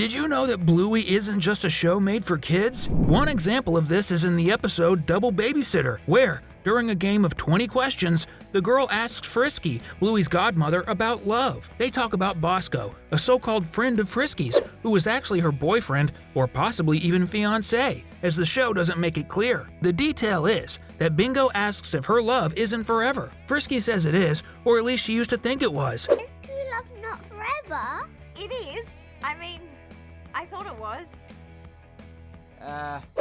Did you know that Bluey isn't just a show made for kids? One example of this is in the episode Double Babysitter, where, during a game of 20 questions, the girl asks Frisky, Bluey's godmother, about love. They talk about Bosco, a so-called friend of Frisky's, who was actually her boyfriend or possibly even fiancé, as the show doesn't make it clear. The detail is that Bingo asks if her love isn't forever. Frisky says it is, or at least she used to think it was. Is true love not forever? It is. I mean, I thought it was.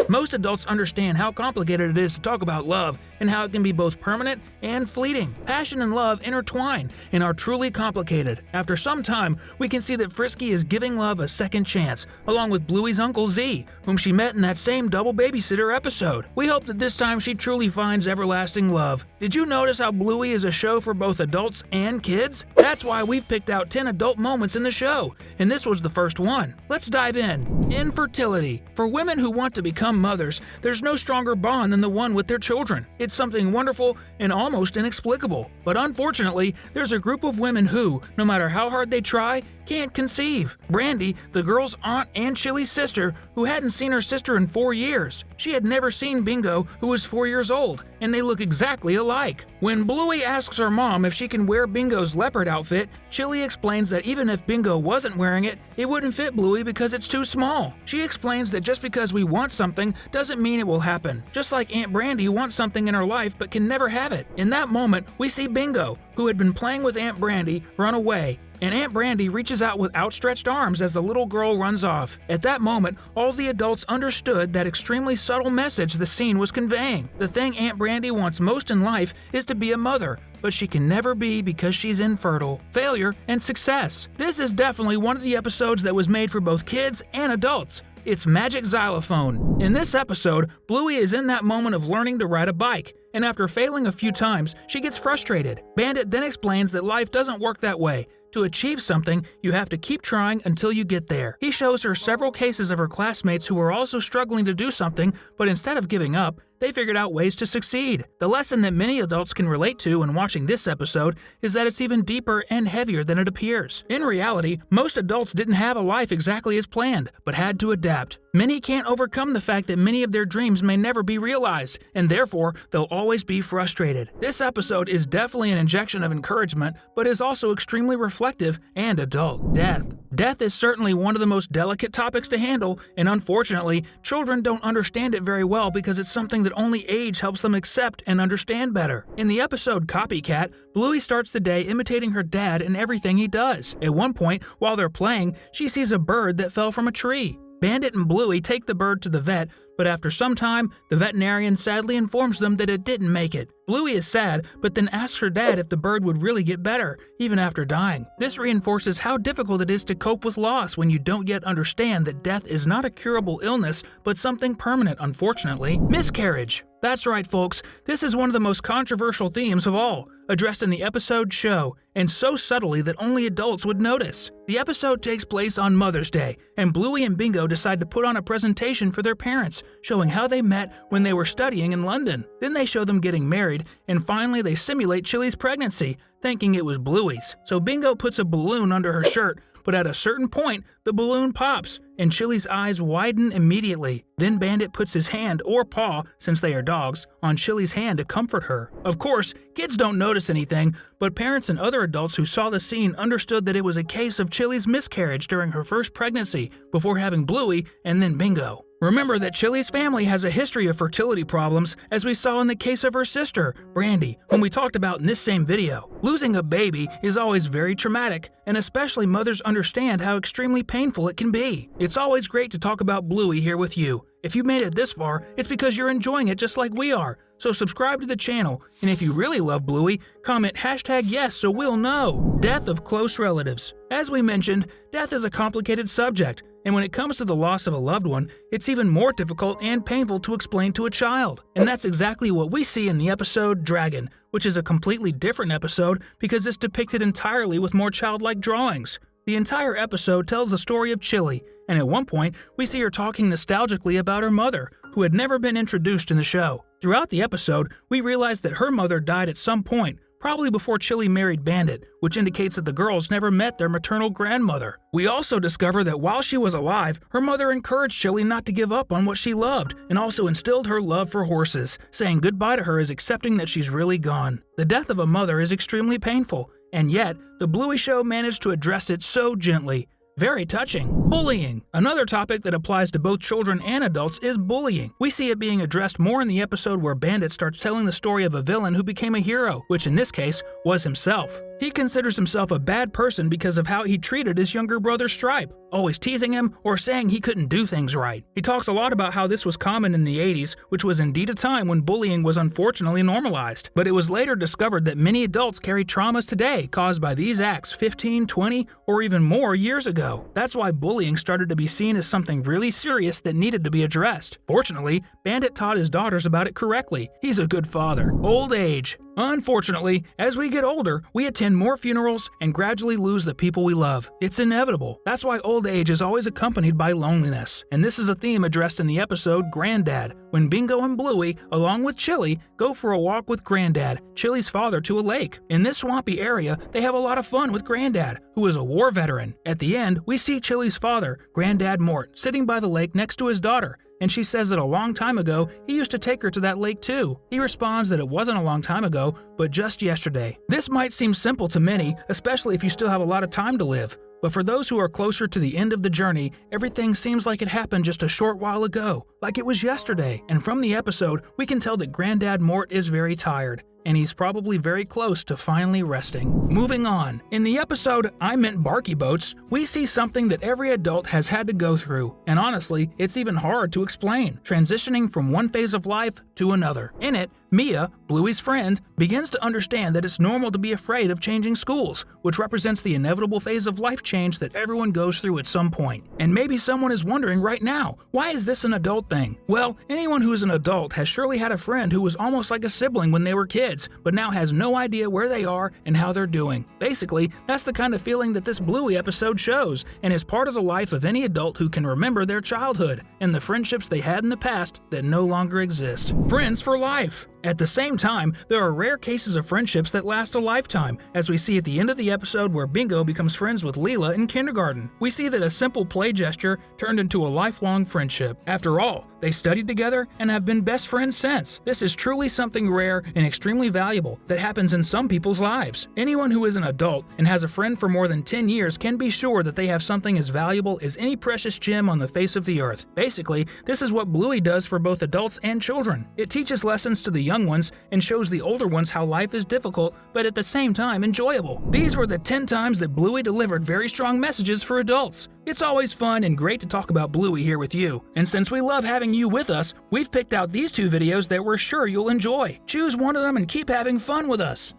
Most adults understand how complicated it is to talk about love and how it can be both permanent and fleeting. Passion and love intertwine and are truly complicated. After some time, we can see that Frisky is giving love a second chance, along with Bluey's Uncle Z, whom she met in that same Double Babysitter episode. We hope that this time she truly finds everlasting love. Did you notice how Bluey is a show for both adults and kids? That's why we've picked out 10 adult moments in the show, and this was the first one. Let's dive in. Infertility. For women who want to become mothers, there's no stronger bond than the one with their children. It's something wonderful and almost inexplicable. But unfortunately, there's a group of women who, no matter how hard they try, can't conceive. Brandy, the girl's aunt and Chili's sister, who hadn't seen her sister in 4 years. She had never seen Bingo, who was 4 years old, and they look exactly alike. When Bluey asks her mom if she can wear Bingo's leopard outfit, Chili explains that even if Bingo wasn't wearing it, it wouldn't fit Bluey because it's too small. She explains that just because we want something doesn't mean it will happen. Just like Aunt Brandy wants something in her life but can never have it. In that moment, we see Bingo, who had been playing with Aunt Brandy, run away. And Aunt Brandy reaches out with outstretched arms as the little girl runs off. At that moment, all the adults understood that extremely subtle message the scene was conveying. The thing Aunt Brandy wants most in life is to be a mother, but she can never be because she's infertile. Failure and success. This is definitely one of the episodes that was made for both kids and adults. It's Magic Xylophone. In this episode, Bluey is in that moment of learning to ride a bike, and after failing a few times, she gets frustrated. Bandit then explains that life doesn't work that way. To achieve something, you have to keep trying until you get there. He shows her several cases of her classmates who were also struggling to do something, but instead of giving up, they figured out ways to succeed. The lesson that many adults can relate to when watching this episode is that it's even deeper and heavier than it appears. In reality, most adults didn't have a life exactly as planned, but had to adapt. Many can't overcome the fact that many of their dreams may never be realized, and therefore, they'll always be frustrated. This episode is definitely an injection of encouragement, but is also extremely reflective and adult. Death. Death is certainly one of the most delicate topics to handle, and unfortunately, children don't understand it very well because it's something that only age helps them accept and understand better. In the episode Copycat, Bluey starts the day imitating her dad in everything he does. At one point, while they're playing, she sees a bird that fell from a tree. Bandit and Bluey take the bird to the vet, but after some time, the veterinarian sadly informs them that it didn't make it. Bluey is sad, but then asks her dad if the bird would really get better, even after dying. This reinforces how difficult it is to cope with loss when you don't yet understand that death is not a curable illness, but something permanent, unfortunately. Miscarriage. That's right, folks, this is one of the most controversial themes of all, addressed in the episode Show, and so subtly that only adults would notice. The episode takes place on Mother's Day, and Bluey and Bingo decide to put on a presentation for their parents, showing how they met when they were studying in London. Then they show them getting married, and finally they simulate Chili's pregnancy, thinking it was Bluey's. So Bingo puts a balloon under her shirt, but at a certain point, the balloon pops, and Chili's eyes widen immediately. Then Bandit puts his hand, or paw, since they are dogs, on Chili's hand to comfort her. Of course, kids don't notice anything, but parents and other adults who saw the scene understood that it was a case of Chili's miscarriage during her first pregnancy, before having Bluey and then Bingo. Remember that Chili's family has a history of fertility problems, as we saw in the case of her sister, Brandy, whom we talked about in this same video. Losing a baby is always very traumatic, and especially mothers understand how extremely painful it can be. It's always great to talk about Bluey here with you. If you made it this far, it's because you're enjoying it just like we are. So subscribe to the channel, and if you really love Bluey, comment #yes so we'll know. Death of close relatives. As we mentioned, death is a complicated subject, and when it comes to the loss of a loved one, it's even more difficult and painful to explain to a child. And that's exactly what we see in the episode Dragon, which is a completely different episode because it's depicted entirely with more childlike drawings. The entire episode tells the story of Chili, and at one point, we see her talking nostalgically about her mother, who had never been introduced in the show. Throughout the episode, we realize that her mother died at some point, probably before Chili married Bandit, which indicates that the girls never met their maternal grandmother. We also discover that while she was alive, her mother encouraged Chili not to give up on what she loved, and also instilled her love for horses. Saying goodbye to her is accepting that she's really gone. The death of a mother is extremely painful, and yet, the Bluey show managed to address it so gently. Very touching. Bullying. Another topic that applies to both children and adults is bullying. We see it being addressed more in the episode where Bandit starts telling the story of a villain who became a hero, which in this case was himself. He considers himself a bad person because of how he treated his younger brother Stripe, always teasing him or saying he couldn't do things right. He talks a lot about how this was common in the 80s, which was indeed a time when bullying was unfortunately normalized. But it was later discovered that many adults carry traumas today caused by these acts 15, 20, or even more years ago. That's why bullying started to be seen as something really serious that needed to be addressed. Fortunately, Bandit taught his daughters about it correctly. He's a good father. Old age. Unfortunately, as we get older, we attend more funerals and gradually lose the people we love. It's inevitable. That's why old age is always accompanied by loneliness. And this is a theme addressed in the episode Granddad, when Bingo and Bluey, along with Chili, go for a walk with Granddad, Chili's father, to a lake. In this swampy area, they have a lot of fun with Granddad, who is a war veteran. At the end, we see Chili's father, Granddad Mort, sitting by the lake next to his daughter, and she says that a long time ago, he used to take her to that lake too. He responds that it wasn't a long time ago, but just yesterday. This might seem simple to many, especially if you still have a lot of time to live. But for those who are closer to the end of the journey, everything seems like it happened just a short while ago, like it was yesterday. And from the episode, we can tell that Granddad Mort is very tired, and he's probably very close to finally resting. Moving on. In the episode I Meant Barky Boats, we see something that every adult has had to go through, and honestly, it's even hard to explain, transitioning from one phase of life to another. In it, Mia, Bluey's friend, begins to understand that it's normal to be afraid of changing schools, which represents the inevitable phase of life change that everyone goes through at some point. And maybe someone is wondering right now, why is this an adult thing? Well, anyone who is an adult has surely had a friend who was almost like a sibling when they were kids, but now has no idea where they are and how they're doing. Basically, that's the kind of feeling that this Bluey episode shows, and is part of the life of any adult who can remember their childhood, and the friendships they had in the past that no longer exist. Friends for life. At the same time, there are rare cases of friendships that last a lifetime, as we see at the end of the episode where Bingo becomes friends with Leela in kindergarten. We see that a simple play gesture turned into a lifelong friendship. After all, they studied together and have been best friends since. This is truly something rare and extremely valuable that happens in some people's lives. Anyone who is an adult and has a friend for more than 10 years can be sure that they have something as valuable as any precious gem on the face of the earth. Basically, this is what Bluey does for both adults and children. It teaches lessons to the young ones and shows the older ones how life is difficult, but at the same time enjoyable. These were the 10 times that Bluey delivered very strong messages for adults. It's always fun and great to talk about Bluey here with you. And since we love having you with us, we've picked out these 2 videos that we're sure you'll enjoy. Choose one of them and keep having fun with us.